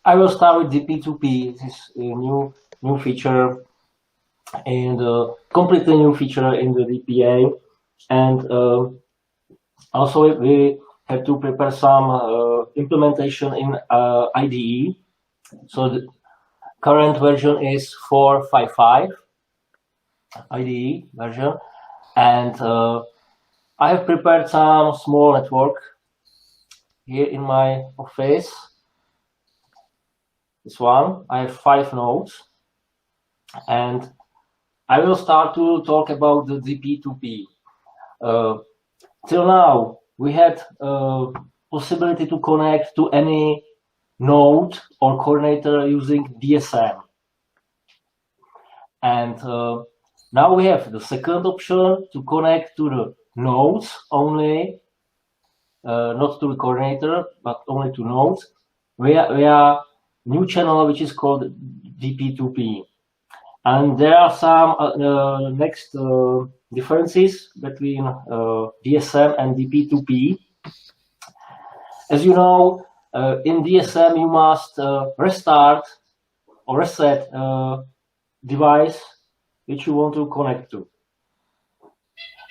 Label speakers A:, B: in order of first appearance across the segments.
A: I will start with DP2P. This is a new feature and completely new feature in the DPA, and also we have to prepare some implementation in IDE. So the current version is 4.5.5 IDE version, and I have prepared some small network here in my office. This one, I have 5 nodes, and I will start to talk about the DP2P. Till now, we had possibility to connect to any node or coordinator using DSM. And now we have the second option to connect to the nodes only, not to the coordinator, but only to nodes, via new channel which is called DP2P. And there are some next differences between DSM and DP2P. As you know, in DSM you must restart or reset device which you want to connect to.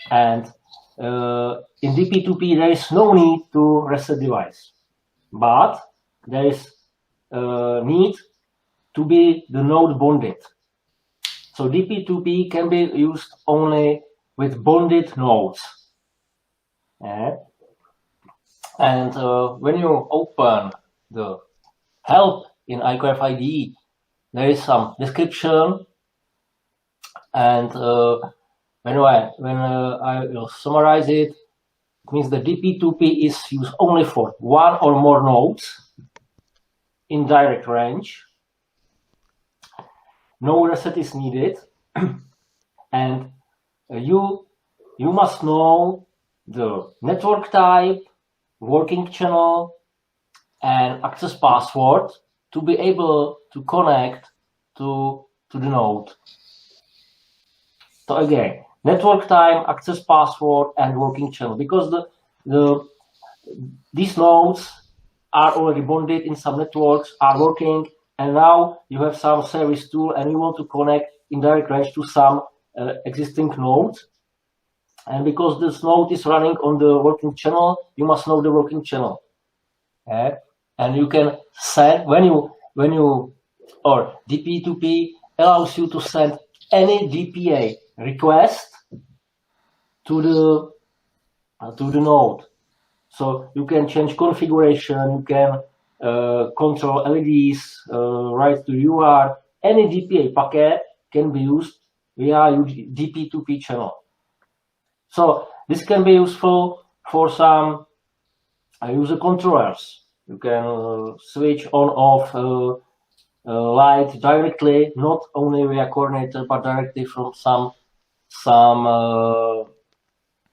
A: And in DP2P there is no need to reset device, but there is need to be the node bonded. So DP2P can be used only with bonded nodes. And when you open the help in IQRF IDE, there is some description, and when I will summarize it, it means the DP2P is used only for one or more nodes in direct range. No reset is needed, and you must know the network type, working channel, and access password to be able to connect to the node. So again, network type, access password, and working channel, because these nodes are already bonded in some networks, are working, and now you have some service tool and you want to connect in direct range to some existing nodes. And because this node is running on the working channel, you must know the working channel. And you can send, or DP2P allows you to send any DPA request to the node. So you can change configuration, you can control LEDs, write to UART. Any DPA packet can be used via DP2P channel. So this can be useful for some user controllers. You can switch on off light directly, not only via coordinator, but directly from some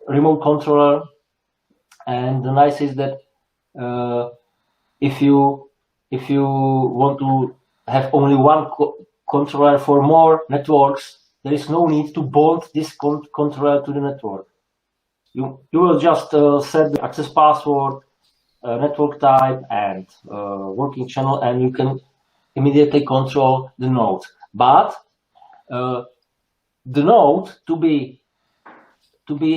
A: remote controller. And the nice is that if you want to have only one controller for more networks, there is no need to bond this controller to the network. You will just set the access password, network type, and working channel, and you can immediately control the node. But the node, to be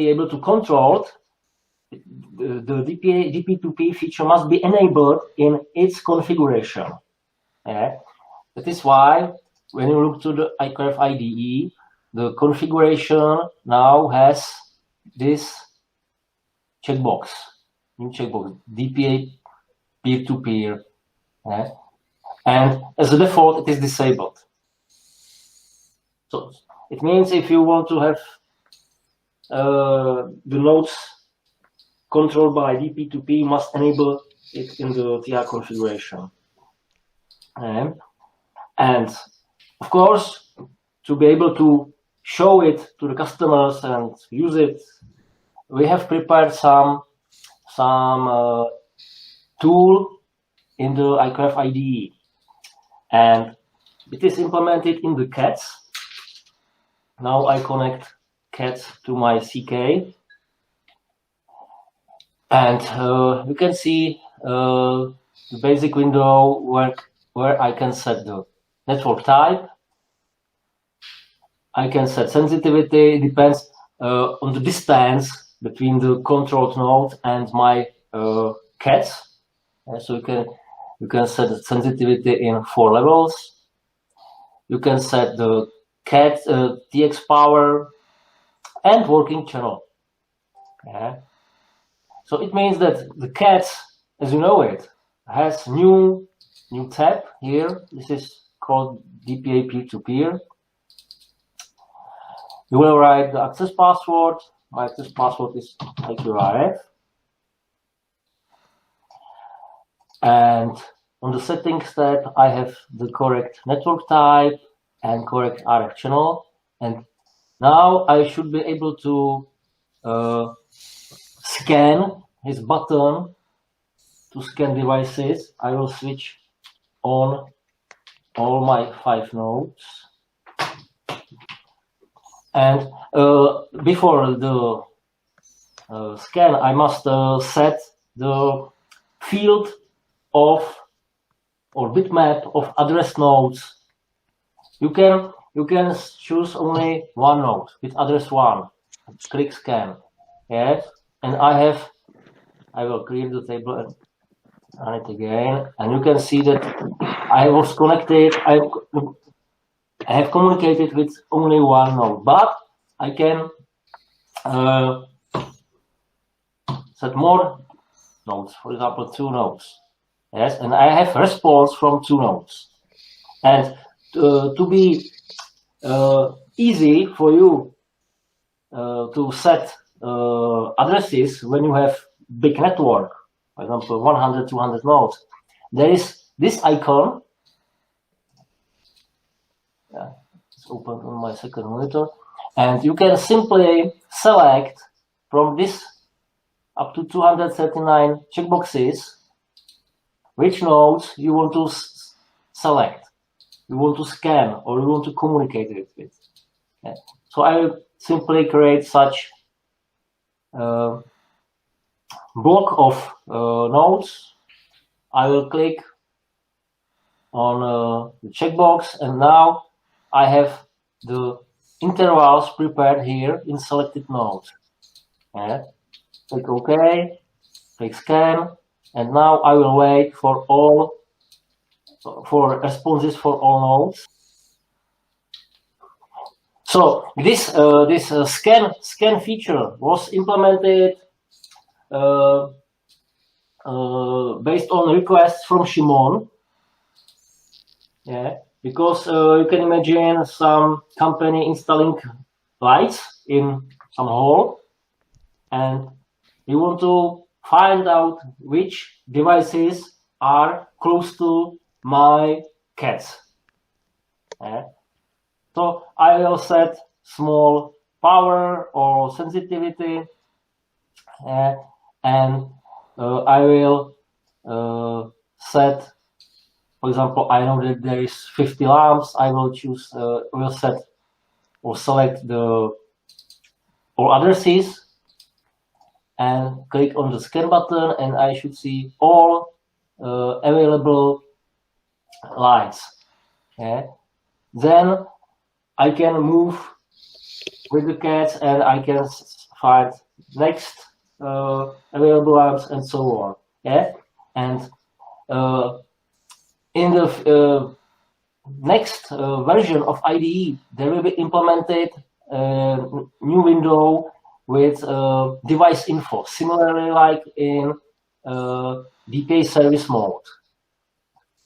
A: able to control it, the DP2P feature must be enabled in its configuration. That is why when you look to the IQRF IDE, the configuration now has this checkbox, new checkbox, DPA peer-to-peer. And as a default, it is disabled. So it means if you want to have the nodes controlled by DP2P, you must enable it in the TR configuration. And of course, to be able to show it to the customers and use it, we have prepared some tool in the IQRF IDE, and it is implemented in the CATs. Now I connect CATs to my CK, and you can see the basic window where I can set the network type. I can set sensitivity. It depends on the distance between the controlled node and my cats. So you can set the sensitivity in 4 levels. You can set the cat TX power and working channel. So it means that the cats, as you know it, has new tab here. This is called DPA peer-to-peer. You will write the access password. My access password is IQRF. And on the settings tab, I have the correct network type and correct RF channel. And now I should be able to scan his button to scan devices. I will switch on all my 5 nodes. And before the scan, I must set the field of or bitmap of address nodes. You can choose only one node with address 1. Click scan. Yes, and I will clear the table and run it again, and you can see that I was connected. I have communicated with only one node, but I can set more nodes, for example, 2 nodes. Yes, and I have response from 2 nodes. And to be easy for you to set addresses when you have big network, for example, 100, 200 nodes, there is this icon. It's open on my second monitor, and you can simply select from this up to 239 checkboxes which nodes you want to select, you want to scan, or you want to communicate with. Yeah. So I will simply create such block of nodes. I will click on the checkbox, and now I have the intervals prepared here in selected nodes. Yeah. Click OK, click scan, and now I will wait for responses for all nodes. So this scan feature was implemented based on requests from Shimon. Yeah, because you can imagine some company installing lights in some hall, and you want to find out which devices are close to my cats. Yeah. So I will set small power or sensitivity, and I will set, for example, I know that there is 50 lamps. I will choose, will set or select the all addresses and click on the scan button, and I should see all available lights. Okay. Then I can move with the cats, and I can find next available lamps and so on. Yeah, and in the next version of IDE, there will be implemented new window with device info, similarly like in DPA service mode.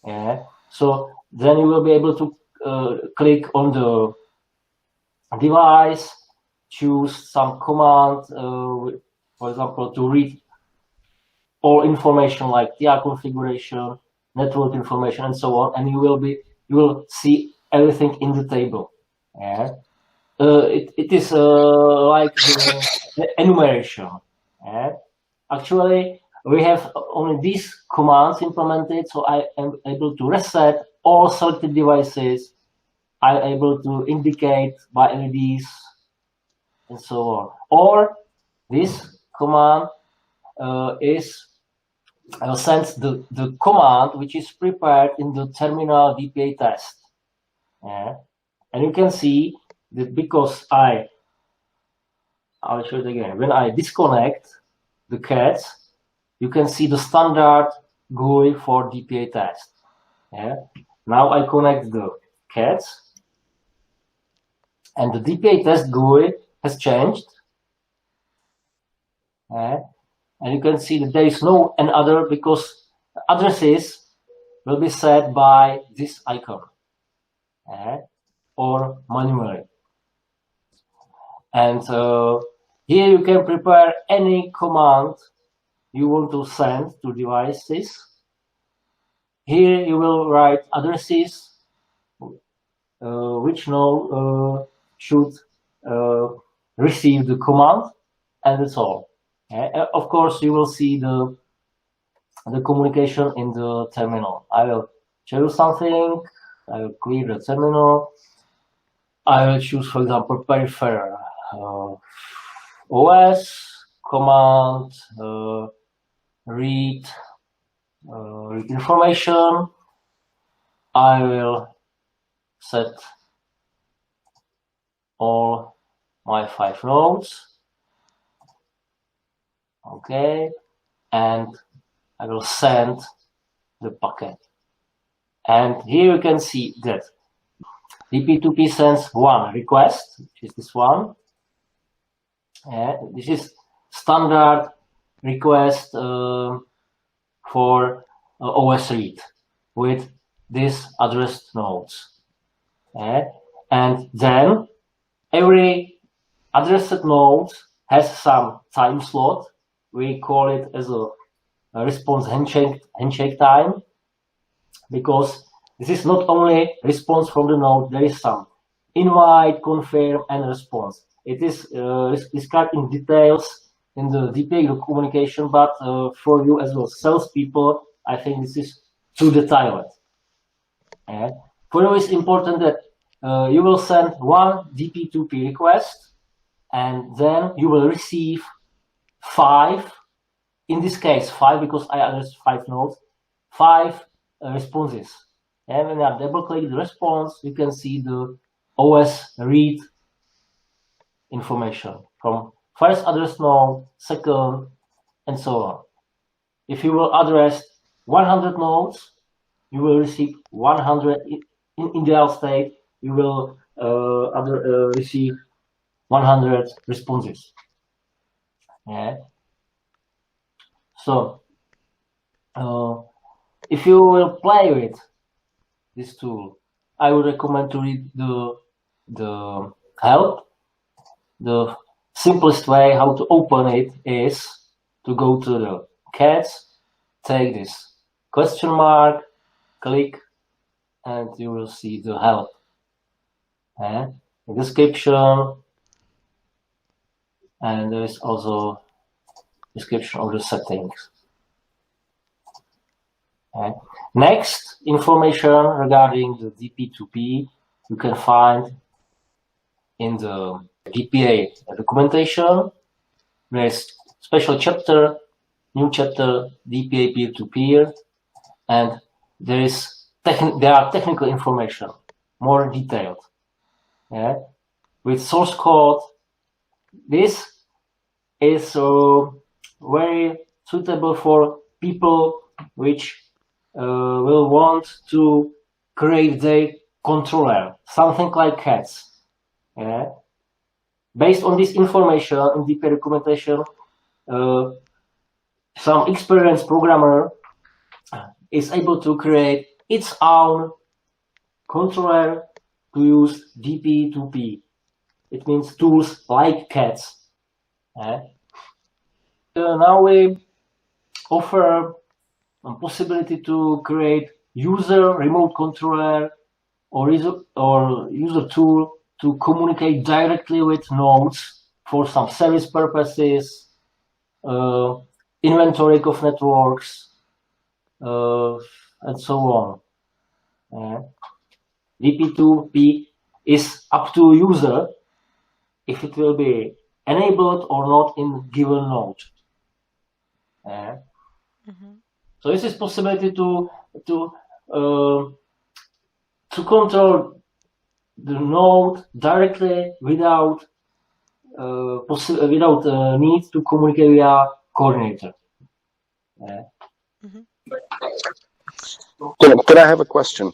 A: Yeah, so then you will be able to click on the device, choose some command, for example, to read all information like TR configuration, network information, and so on, and you will see everything in the table. Yeah. It is like the enumeration. Yeah. Actually, we have only these commands implemented, so I am able to reset all selected devices. I'm able to indicate by LEDs and so on. Or this command is I will send the command which is prepared in the terminal DPA test. And you can see that because I'll show it again. When I disconnect the cats, you can see the standard GUI for DPA test. Now I connect the cats, and the DPA test GUI has changed. And you can see that there is no another, because addresses will be set by this icon or manually. And here you can prepare any command you want to send to devices. Here you will write addresses which node should receive the command, and that's all. Of course, you will see the communication in the terminal. I will show you something. I will clear the terminal. I will choose, for example, peripheral OS command read information. I will set all my 5 nodes. Okay, and I will send the packet. And here you can see that DP2P sends one request, which is this one. This is standard request for OS read with these addressed nodes. And then every addressed node has some time slot. We call it as a response handshake time, because this is not only response from the node, there is some invite, confirm, and response. It is described in details in the DPA communication, but for you as well, salespeople, I think this is too detailed. For you, it's important that you will send one DP2P request, and then you will receive 5, in this case 5, because I addressed 5 nodes, 5 responses. And when I double click the response, you can see the OS read information from first address node, second, and so on. If you will address 100 nodes, you will receive 100. In ideal state, you will receive 100 responses. So if you will play with this tool, I would recommend to read the help. The simplest way how to open it is to go to the cats, take this question mark, click, and you will see the help. The description, and there is also description of the settings. Next, information regarding the DP2P you can find in the DPA documentation. There is special chapter, new chapter, DPA peer-to-peer, and there are technical information, more detailed, with source code. This is very suitable for people which will want to create their controller, something like cats. Based on this information in DPA documentation, some experienced programmer is able to create its own controller to use DP2P. It means tools like cats. Now we offer a possibility to create user remote controller or user tool to communicate directly with nodes for some service purposes, inventory of networks, and so on. DP2P is up to user if it will be enabled or not in given node. So this is possibility to control the node directly without need to communicate via coordinator. Yeah.
B: Can I have a question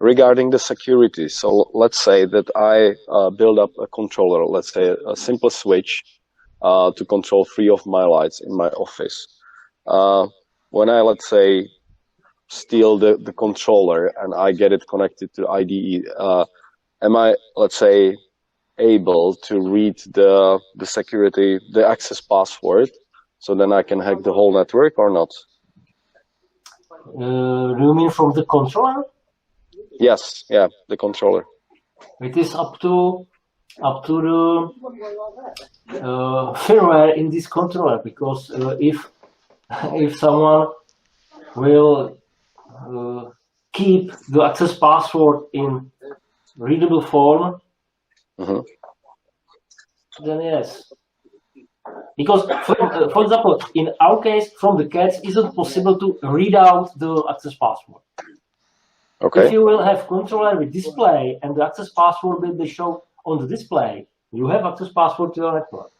B: regarding the security? So let's say that I build up a controller, let's say a simple switch to control 3 of my lights in my office. When I, let's say, steal the controller and I get it connected to IDE, am I, let's say, able to read the security, the access password, so then I can hack the whole network or not?
A: Do you mean from the controller?
B: Yes, yeah, the controller.
A: It is up to the firmware in this controller, because if someone will keep the access password in readable form, then yes. Because, for example, in our case, from the cats, isn't possible to read out the access password.
B: Okay.
A: If you will have controller with display and the access password will be shown on the display, you have access password to your network.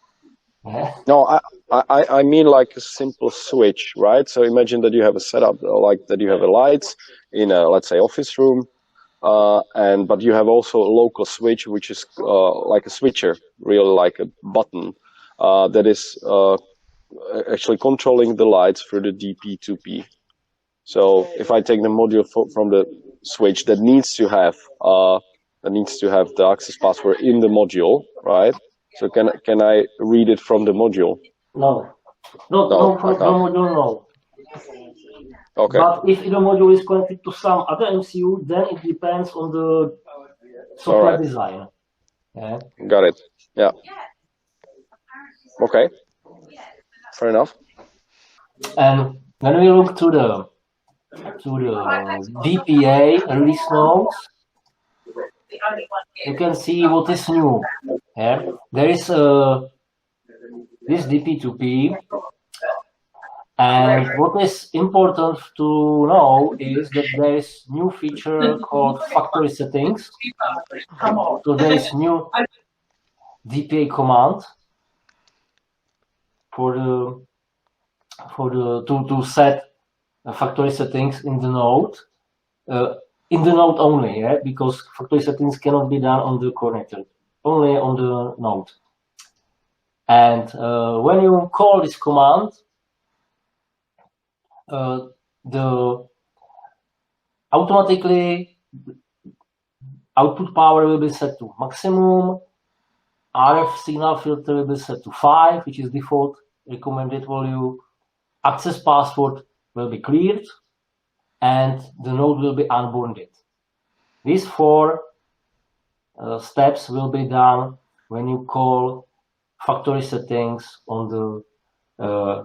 A: Yeah.
B: No, I mean like a simple switch, right? So imagine that you have a setup like that you have a lights in a, let's say, office room, but you have also a local switch, which is like a switcher, really like a button that is actually controlling the lights through the DP2P. So if I take the module from the switch that needs to have the access password in the module, right? So can I read it from the module?
A: No, from the module, no.
B: Okay.
A: But if the module is connected to some other MCU, then it depends on the software design. Yeah.
B: Got it. Yeah. Okay. Fair enough.
A: And when we look to the DPA release notes, you can see what is new. Yeah. There is this DP2P, and what is important to know is that there is new feature called factory settings. So there is new DPA command to set factory settings in the node. In the node only, yeah? Because factory settings cannot be done on the coordinator, only on the node. And when you call this command, the automatically output power will be set to maximum, RF signal filter will be set to 5, which is default recommended value, access password will be cleared, and the node will be unbounded. These 4 steps will be done when you call factory settings on the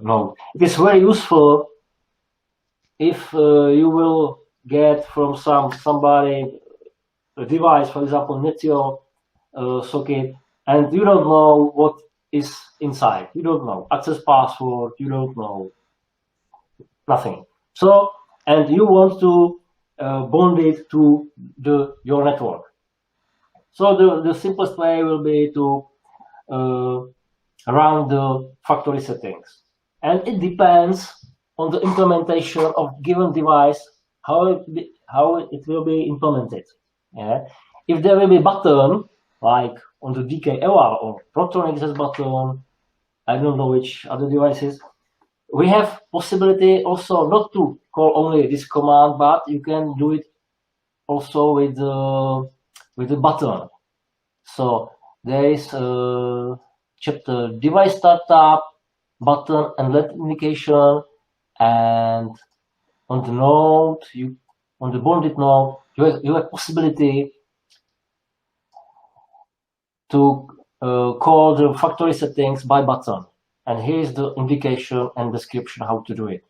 A: node. It is very useful if you will get from somebody a device, for example, Netio socket, and you don't know what is inside. You don't know access password. You don't know nothing. So, and you want to bond it to your network. So the simplest way will be to run the factory settings, and it depends on the implementation of given device how it will be implemented. Yeah, if there will be button like on the DK EVA or Proton access button, I don't know which other devices. We have possibility also not to call only this command, but you can do it also with the button. So there is a chapter device startup button and LED indication, and on the node, on the bonded node, you have possibility to call the factory settings by button. And here's the indication and description how to do it.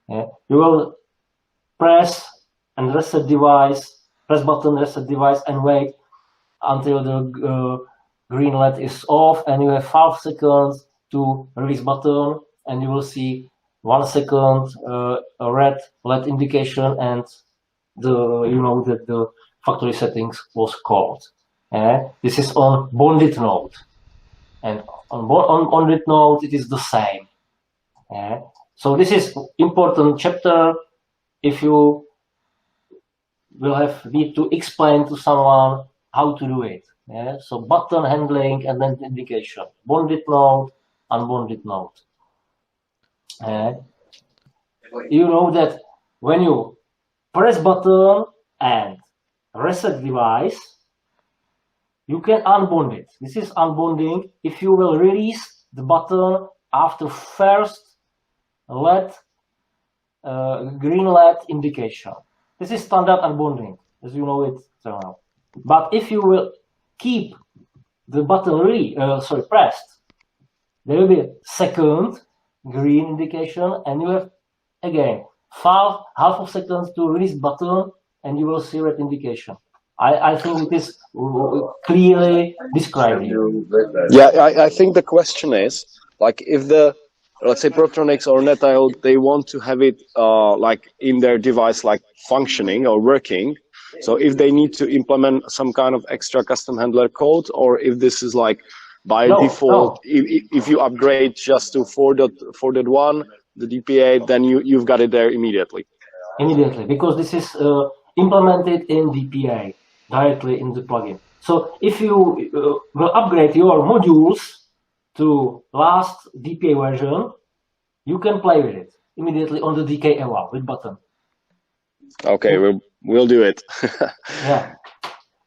A: Yeah. You will press and reset device, press button, reset device, and wait until the green LED is off, and you have 5 seconds to release button, and you will see 1 second red LED indication, and that the factory settings was called. This is on bonded node, and on bonded node it is the same. So this is important chapter if you will need to explain to someone how to do it. So button handling and then indication, bonded node, unbonded node. You know that when you press button and reset device, you can unbond it. This is unbonding if you will release the button after first LED, green LED indication. This is standard unbonding, as you know it now. But if you will keep the button pressed, there will be a second green indication, and you have again half of seconds to release button, and you will see red indication. I think it is clearly described here.
B: Yeah, I think the question is, like, if the, let's say, Protronics or NetIO, they want to have it like in their device, like functioning or working. So if they need to implement some kind of extra custom handler code, or if this is like by default, if you upgrade just to 4.1, the DPA, then you've got it there immediately.
A: Immediately, because this is implemented in DPA directly in the plugin. So if you will upgrade your modules to last DPA version, you can play with it immediately on the DK eval with button.
B: Okay, we'll do it.
A: Yeah.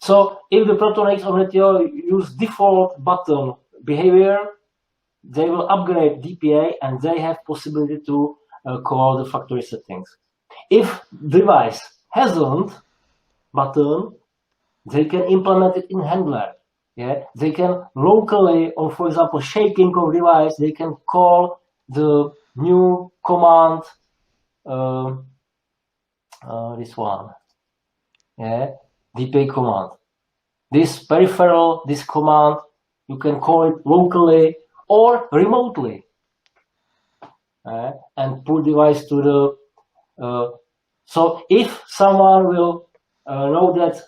A: So if the Protonix or NetIO use default button behavior, they will upgrade DPA and they have possibility to call the factory settings. If device hasn't button, they can implement it in handler. They can locally, or for example, shaking of device, they can call the new command, this one, DPA command. This peripheral, this command, you can call it locally or remotely, and put device to the. So if someone will know that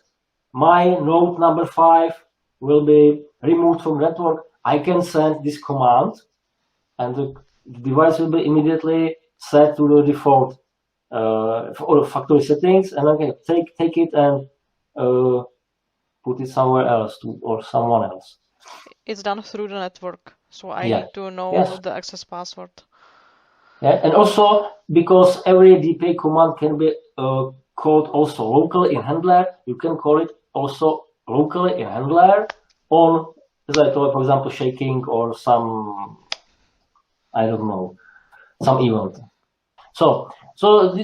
A: my node number 5 will be removed from network, I can send this command, and the device will be immediately set to the default or factory settings, and okay, take it and put it somewhere else or someone else.
C: It's done through the network, so I need to know the access password.
A: Yeah, and also because every DPA command can be called also locally in handler, you can call it also locally in handler on, as I told, for example, shaking or some, I don't know, some event. So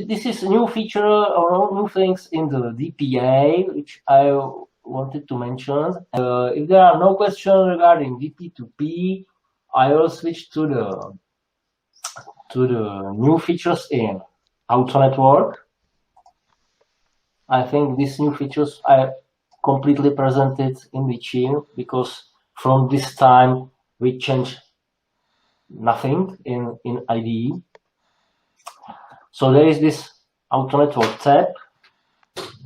A: this is a new feature or new things in the DPA, which I wanted to mention. If there are no questions regarding DP2P, I will switch to the new features in Auto Network. I think these new features I completely presented in the chain, because from this time we changed nothing in IDE. So there is this Auto Network tab,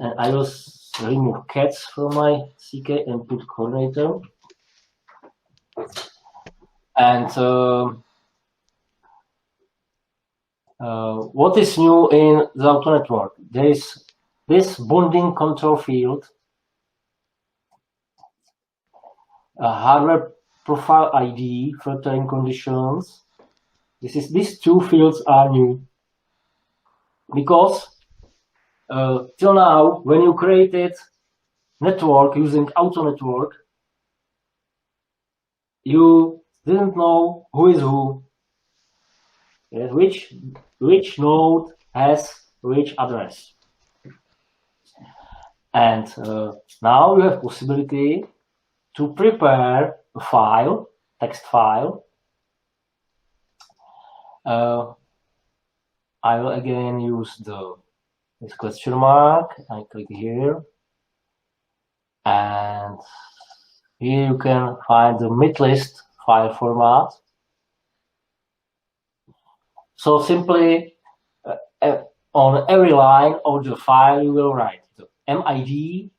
A: and I will remove cats from my CK and put coordinator. And what is new in the Auto Network? There is this bonding control field, a hardware profile ID, filtering conditions. These two fields are new, because till now, when you created network using Auto Network, you didn't know who is who, which node has which address. And now you have possibility to prepare a file, text file. I will again use this question mark. I click here, and here you can find the mitlist file format. So simply on every line of the file you will write the MID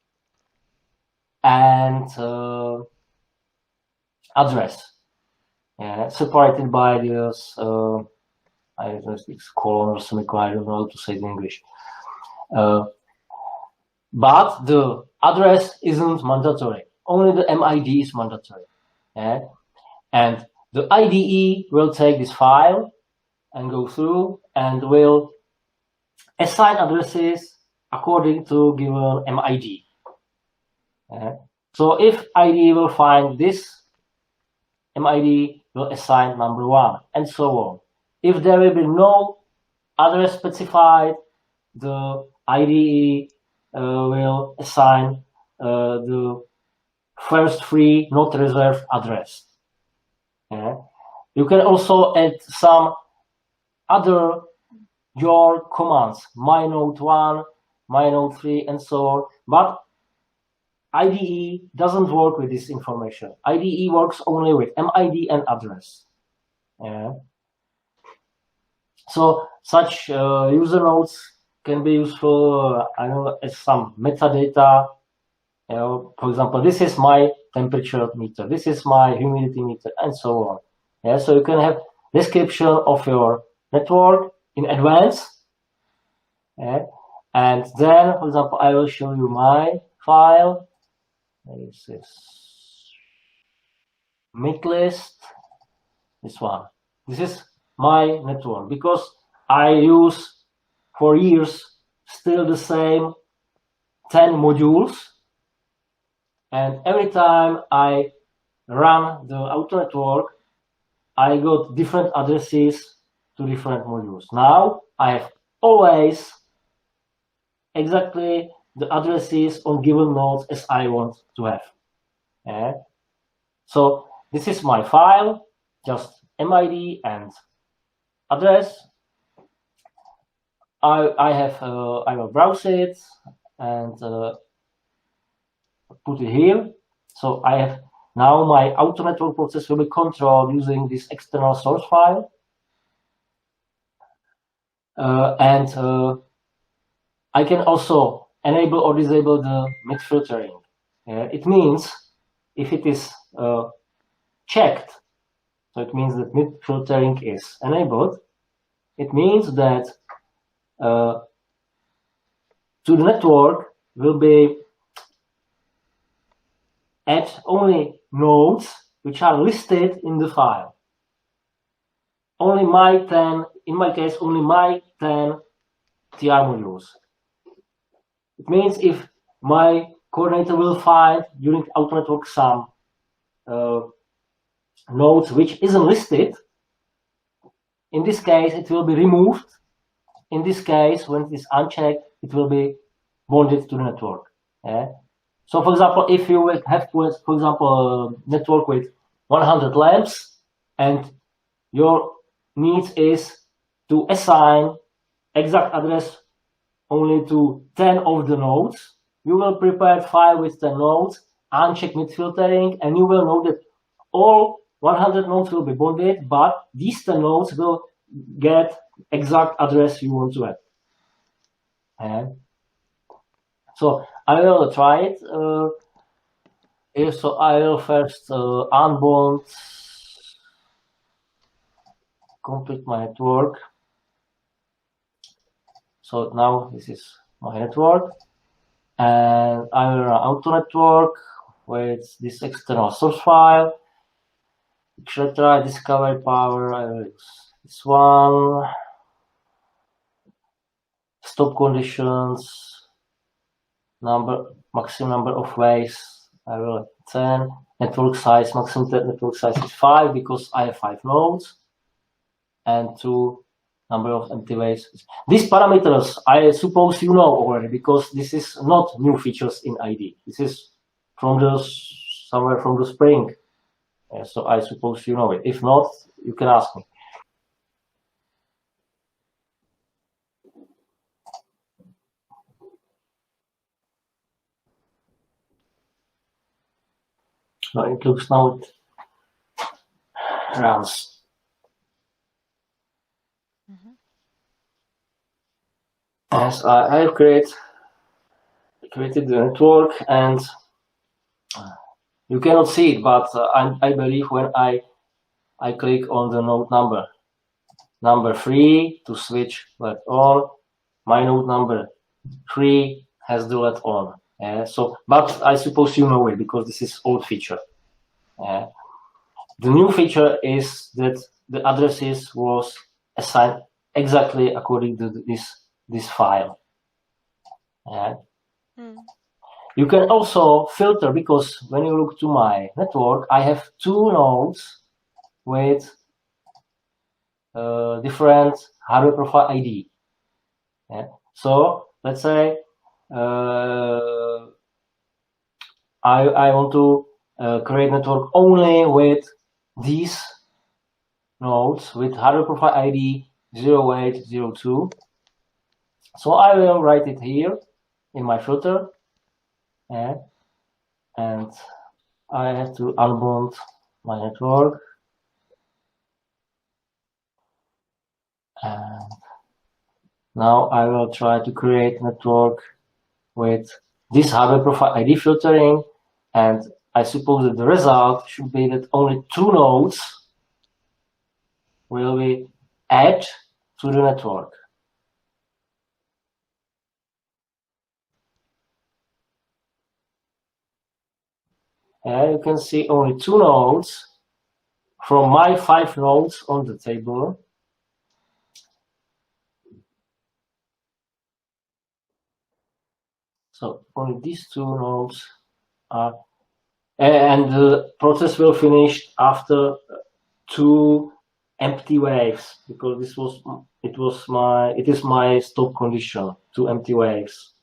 A: and address, separated by this I don't know if it's colon or semicolon, I don't know how to say it in English. But the address isn't mandatory. Only the MID is mandatory. And the IDE will take this file and go through and will assign addresses according to given MID. So if IDE will find this, MID will assign number 1, and so on. If there will be no address specified, the IDE will assign the first free not reserved address. You can also add some other your commands, mynode1, mynode3, and so on, but IDE doesn't work with this information. IDE works only with MID and address. So such user nodes can be useful, I know, as some metadata. For example, this is my temperature meter, this is my humidity meter, and so on. So you can have description of your network in advance. And then, for example, I will show you my file. This is MIT list, this one. This is my network, because I use for years still the same 10 modules, and every time I run the auto network, I got different addresses to different modules. Now I have always exactly the addresses on given nodes as I want to have. So this is my file, just MID and address. I will browse it and put it here. So I have now my auto network process will be controlled using this external source file. And I can also enable or disable the mid filtering. It means if it is checked, so it means that mid filtering is enabled, it means that to the network will be add only nodes which are listed in the file. Only my 10, in my case, only my 10 TR modules. It means if my coordinator will find during auto network some nodes which isn't listed, in this case it will be removed. In this case, when it is unchecked, it will be bonded to the network. So for example, if you will have, for example, a network with 100 lamps, and your need is to assign exact address only to 10 of the nodes, you will prepare a file with 10 nodes, uncheck mid filtering, and you will know that all 100 nodes will be bonded, but these 10 nodes will get exact address you want to have. So I will try it. So I will first unbond, complete my network. So now this is my network, and I will run auto network with this external source file, etc. Discovery power. I will use this one. Stop conditions, maximum number of ways, I will 10. Network size, maximum network size is 5 because I have 5 nodes, and 2 number of empty ways. These parameters I suppose you know already, because this is not new features in ID. This is from somewhere from the spring. So I suppose you know it. If not, you can ask me. No, it looks now it runs. Yes, I have created the network, and you cannot see it, but I believe when I click on the node number 3 to switch LED on, my node number 3 has the LED on. So, but I suppose you know it because this is old feature. The new feature is that the addresses was assigned exactly according to this file. You can also filter, because when you look to my network, I have 2 nodes with different hardware profile ID. So let's say I want to create network only with these nodes with hardware profile ID 0802. So I will write it here in my filter, and I have to unbound my network, and now I will try to create network with this hardware profile ID filtering, and I suppose that the result should be that only 2 nodes will be added to the network. You can see only 2 nodes from my 5 nodes on the table. So only these 2 nodes are, and the process will finish after 2 empty waves, because it is my stop condition, 2 empty waves.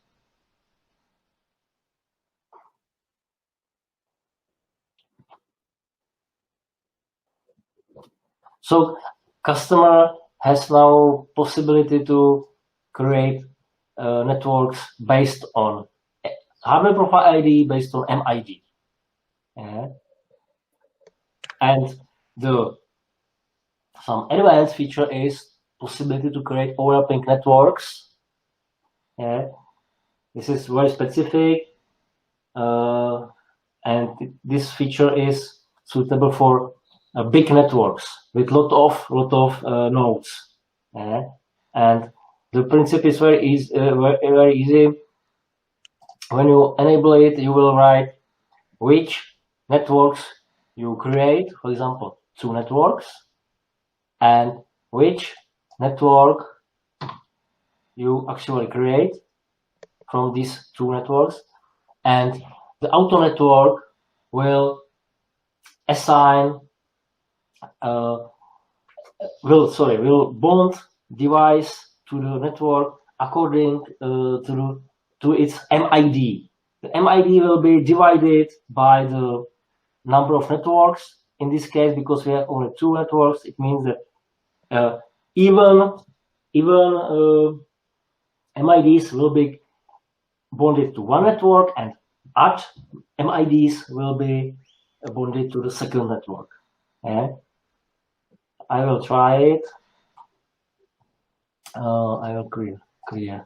A: So customer has now possibility to create networks based on hardware profile ID, based on MID. And some advanced feature is possibility to create overlapping networks. This is very specific, and this feature is suitable for big networks with lot of nodes. And the principle is very easy. Very easy. When you enable it, you will write which networks you create, for example, 2 networks, and which network you actually create from these 2 networks, and the auto network will assign will bond device to the network according to its MID. The MID will be divided by the number of networks. In this case, because we have only 2 networks, it means that even MIDs will be bonded to 1 network, and odd MIDs will be bonded to the second network. I will try it. I will create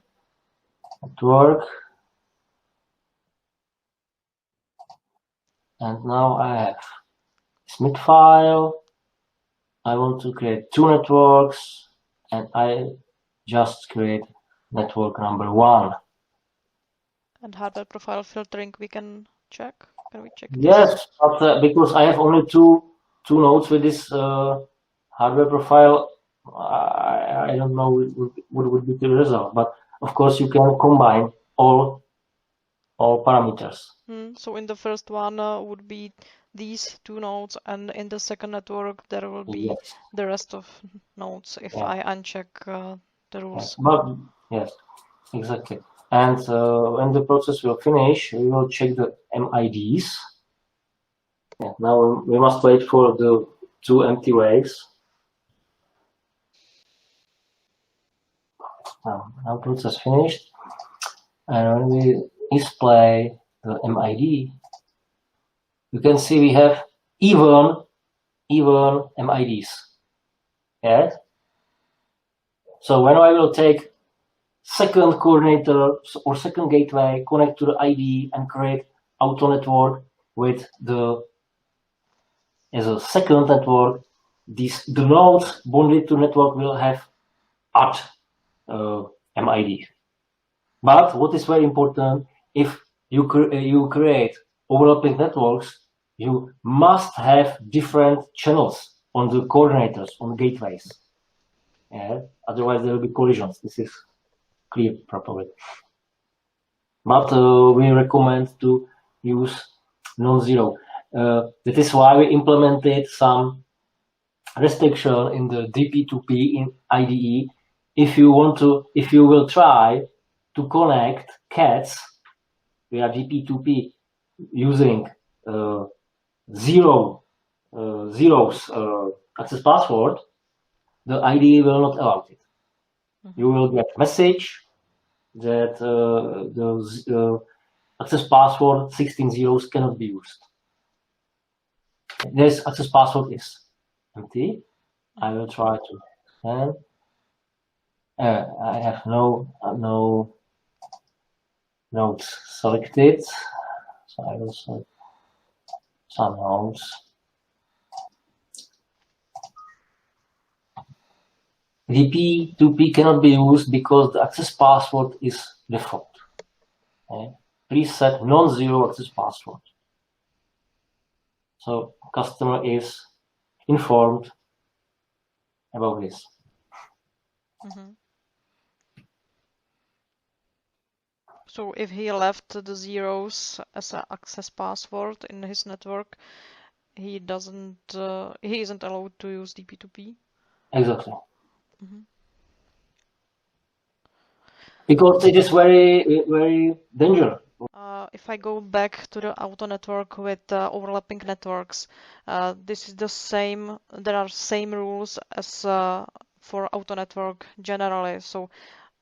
A: network, and now I have Smith file. I want to create 2 networks, and I just create network number 1.
C: And hardware profile filtering we can check. Can we check this?
A: Yes, but because I have only two nodes with this hardware profile, I don't know what would be the result. But of course, you can combine all parameters.
C: So in the first one would be these 2 nodes, and in the second network there will be the rest of nodes if I uncheck the rules.
A: Yes, exactly. And when the process will finish, we will check the MIDs. Now we must wait for the 2 empty waves. Now process finished, and when we display the MID, you can see we have even MIDs. Yes. So when I will take second coordinator or second gateway connect to the IDE and create auto network with as a second network. The nodes bonded to network will have add MID. But what is very important, if you create overlapping networks, you must have different channels on the coordinators, on the gateways. Yeah? Otherwise, there will be collisions. This is clear properly. But we recommend to use non-zero. That is why we implemented some restriction in the DP2P in IDE. If you will try to connect cats via DP2P using zeros access password, the IDE will not allow it. You will get message that the access password 16 zeros cannot be used. This access password is empty. I will try to send. I have no nodes selected, so I will select some nodes. DP2P cannot be used because the access password is default. Okay? Please set non-zero access password. So customer is informed about this.
C: So if he left the zeros as an access password in his network, he isn't allowed to use DP2P?
A: Exactly. Because it is very, very dangerous.
C: If I go back to the auto network with overlapping networks, this is the same. There are same rules as for auto network generally. So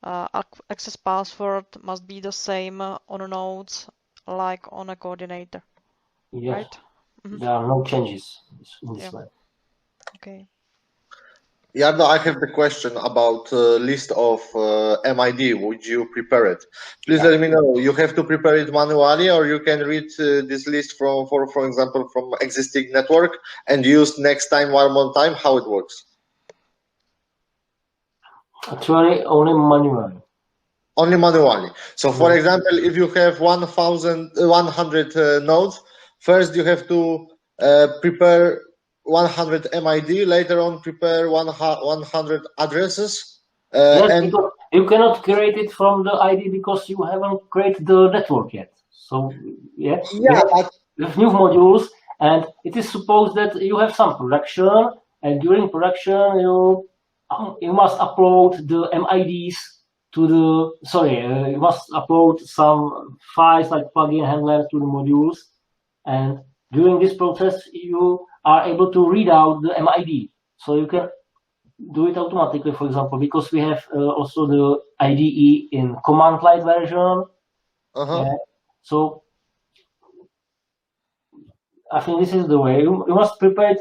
C: access password must be the same on nodes like on a coordinator.
A: Yes.
C: Right?
A: There are no changes in this way.
C: Okay.
D: Jarno, I have the question about list of MID. Would you prepare it? Please let me know. You have to prepare it manually, or you can read this list for example, from existing network and use next time one more time. How it works?
A: Actually, only manually.
D: Only manually. So, for example, if you have 100 nodes, first you have to prepare 100 MID, later on prepare 100 addresses.
A: Yes,
D: and
A: because you cannot create it from the ID because you haven't created the network yet. So we have new modules, and it is supposed that you have some production, and during production you must upload the MIDs to the you must upload some files like plugin handler to the modules, and during this process you are able to read out the MID, so you can do it automatically, for example, because we have also the IDE in command line version. So I think this is the way. You must prepare it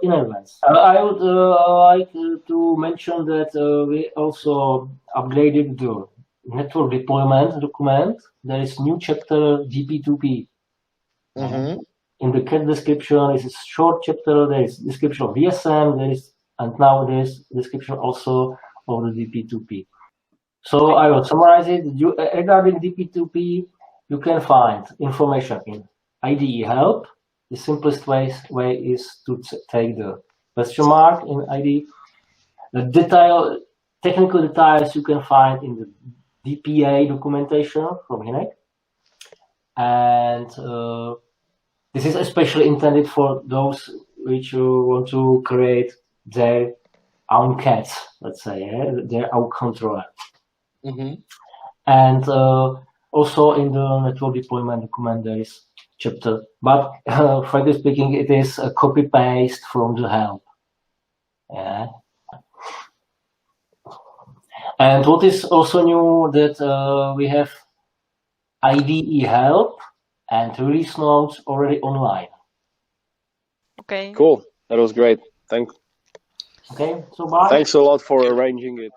A: in advance. I would like to mention that we also upgraded the network deployment document. There is new chapter DP2P. In the cat description, is a short chapter. There is description of VSM. And now there is description also of the DP2P. So I will summarize it. Regarding DP2P, you can find information in IDE help. The simplest way is to take the question mark in IDE. The technical details you can find in the DPA documentation from Hinek. And this is especially intended for those which want to create their own cats, let's say, their own controller. And also in the network deployment document there is chapter, but frankly speaking, it is a copy paste from the help. Yeah. And what is also new that we have IDE help and release notes already online.
C: Okay.
B: Cool. That was great. Thanks.
A: Okay, so bye.
B: Thanks a lot for arranging it.